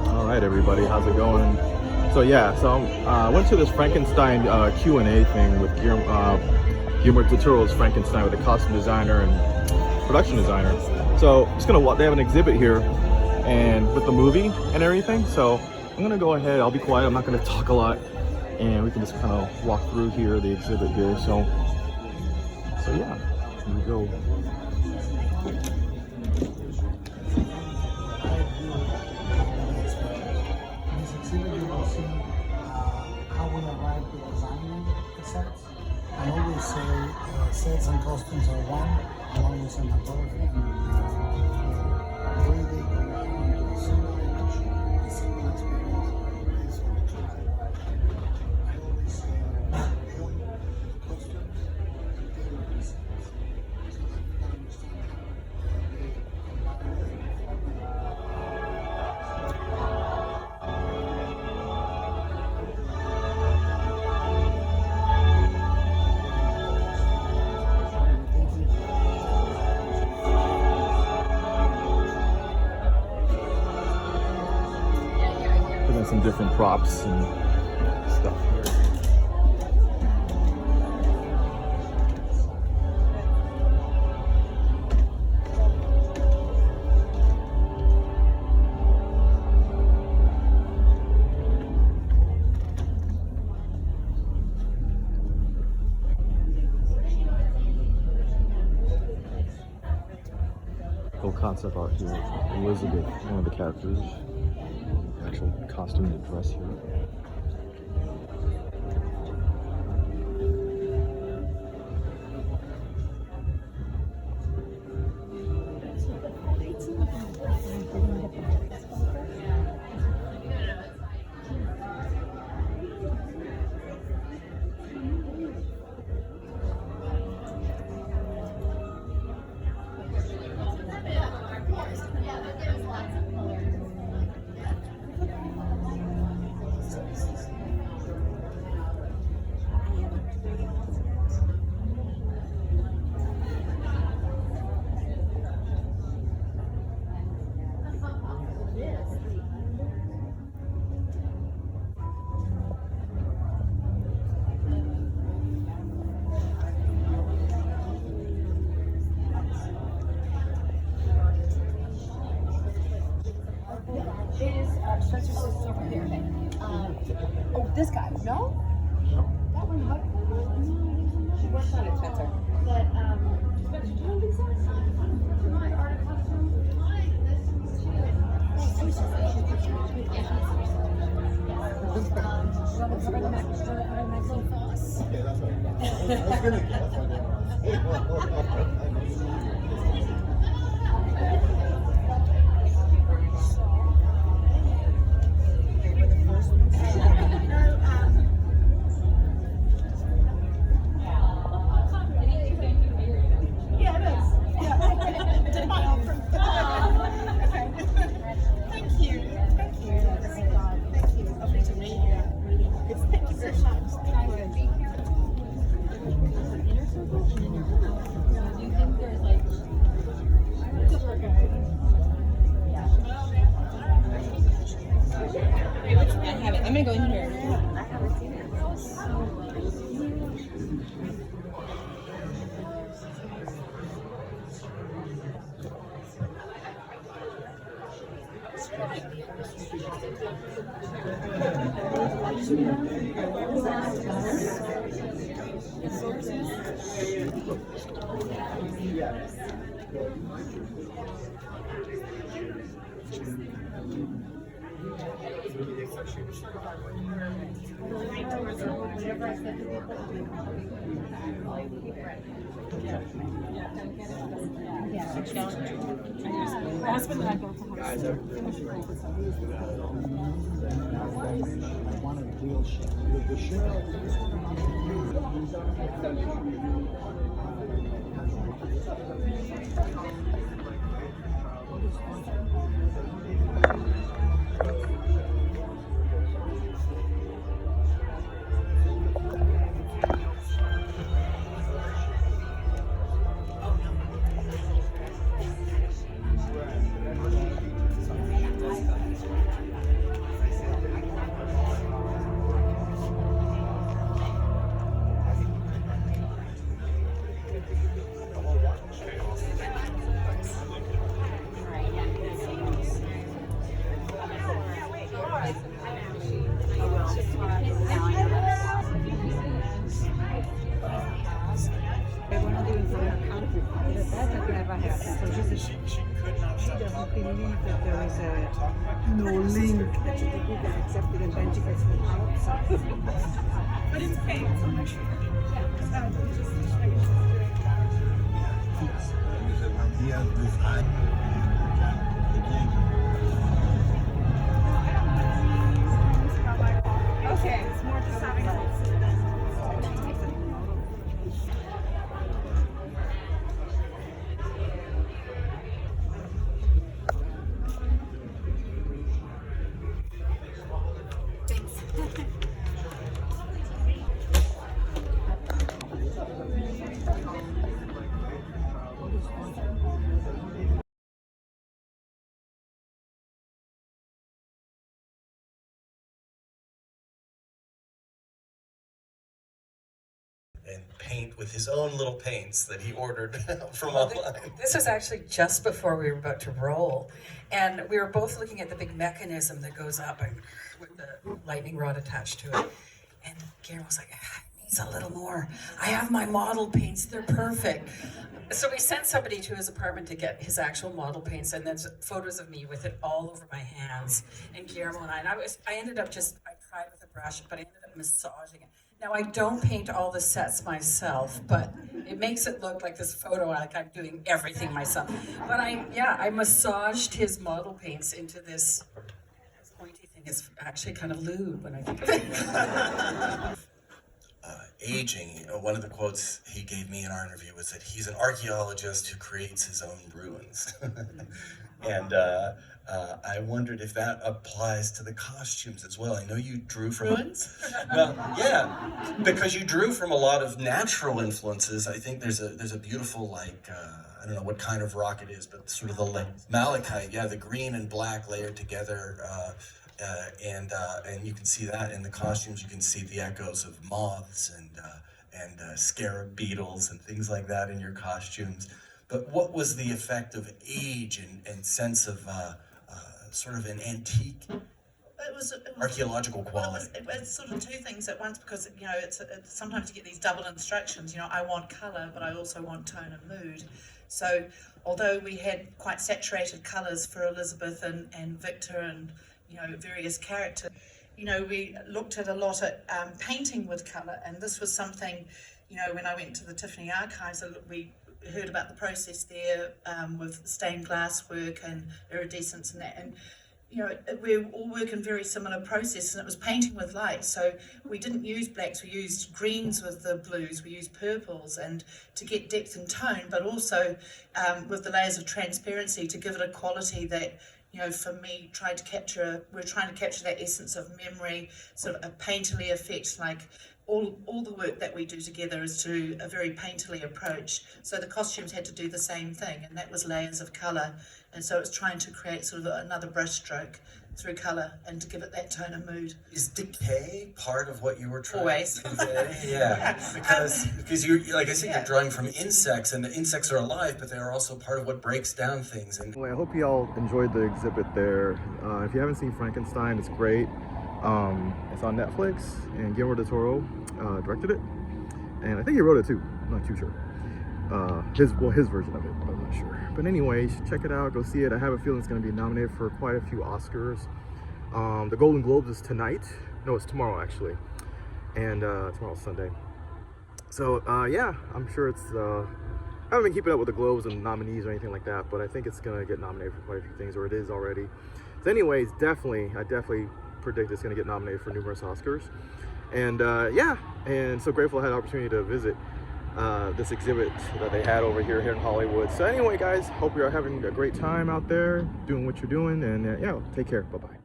All right, everybody, how's it going? So yeah, I went to this Frankenstein Q&A thing with Guillermo Del Toro's Frankenstein with the costume designer and production designer. So I'm just gonna they have an exhibit here, and with the movie and everything. So I'm gonna go ahead. I'll be quiet. I'm not gonna talk a lot, and we can just kind of walk through here the exhibit here. So yeah, here we go. I always say sets and costumes are one, along with cinematography and breathing and single image, a single experience is what it is. I always say one costume, they represent. So that you can understand how they combine. Some different props and stuff here. Whole concept art here. Elizabeth, one of the characters. Actual costume and dress here. Oh, this guy? No? That one, what? She works on it, Spencer. But, Spencer, do you don't think so? My art costume? I'm gonna go in here. I haven't seen it. I wanted a real ship. The ship. never had. So she doesn't believe that there is no link that she can get accepted and then she gets it out. So. But it's paid so much. Okay, it's more just having and paint with his own little paints that he ordered from online. This was actually just before we were about to roll, and we were both looking at the big mechanism that goes up and with the lightning rod attached to it. And Guillermo was like, it needs a little more. I have my model paints, they're perfect. So we sent somebody to his apartment to get his actual model paints, and then photos of me with it all over my hands, and Guillermo and I ended up I tried with a brush, but I ended up massaging it. Now, I don't paint all the sets myself, but it makes it look like this photo, like I'm doing everything myself. But I massaged his model paints into this pointy thing. It's actually kind of lewd when I think of it. Aging, one of the quotes he gave me in our interview was that he's an archaeologist who creates his own ruins. And I wondered if that applies to the costumes as well. I know you drew from ruins. Well, yeah, because you drew from a lot of natural influences. I think there's a beautiful I don't know what kind of rock it is, but sort of the malachite. Yeah, the green and black layered together, and you can see that in the costumes. You can see the echoes of moths and scarab beetles and things like that in your costumes. But what was the effect of age and sense of sort of an antique archaeological quality? It was sort of two things at once, because it's sometimes you get these double instructions. I want color, but I also want tone and mood. So although we had quite saturated colors for Elizabeth and Victor and various characters, we looked at a lot at painting with color, and this was something when I went to the Tiffany archives, we heard about the process there with stained glass work and iridescence and that, and we all work in very similar processes, and it was painting with light. So we didn't use blacks, we used greens with the blues, we used purples, and to get depth and tone, but also with the layers of transparency to give it a quality that for me we're trying to capture that essence of memory, sort of a painterly effect. Like all the work that we do together is to a very painterly approach. So the costumes had to do the same thing, and that was layers of colour. And so it's trying to create sort of another brush stroke through colour and to give it that tone and mood. Is decay part of what you were trying Always. to convey? Yeah, because you, like I said, you're drawing from insects, and the insects are alive, but they are also part of what breaks down things. And Well, I hope you all enjoyed the exhibit there. If you haven't seen Frankenstein, it's great. It's on Netflix, and Guillermo Del Toro directed it, and I think he wrote it too. I'm not too sure. His version of it, but I'm not sure. But anyway, you should check it out. Go see it. I have a feeling it's going to be nominated for quite a few Oscars. The Golden Globes is tonight. No, it's tomorrow actually, and tomorrow's Sunday. So yeah, I'm sure it's. I haven't been keeping up with the Globes and nominees or anything like that, but I think it's going to get nominated for quite a few things, or it is already. So anyways, I definitely predict it's going to get nominated for numerous Oscars. And yeah, and so grateful I had the opportunity to visit this exhibit that they had over here in Hollywood. So anyway, guys, hope you're having a great time out there doing what you're doing, and yeah, take care. Bye-bye.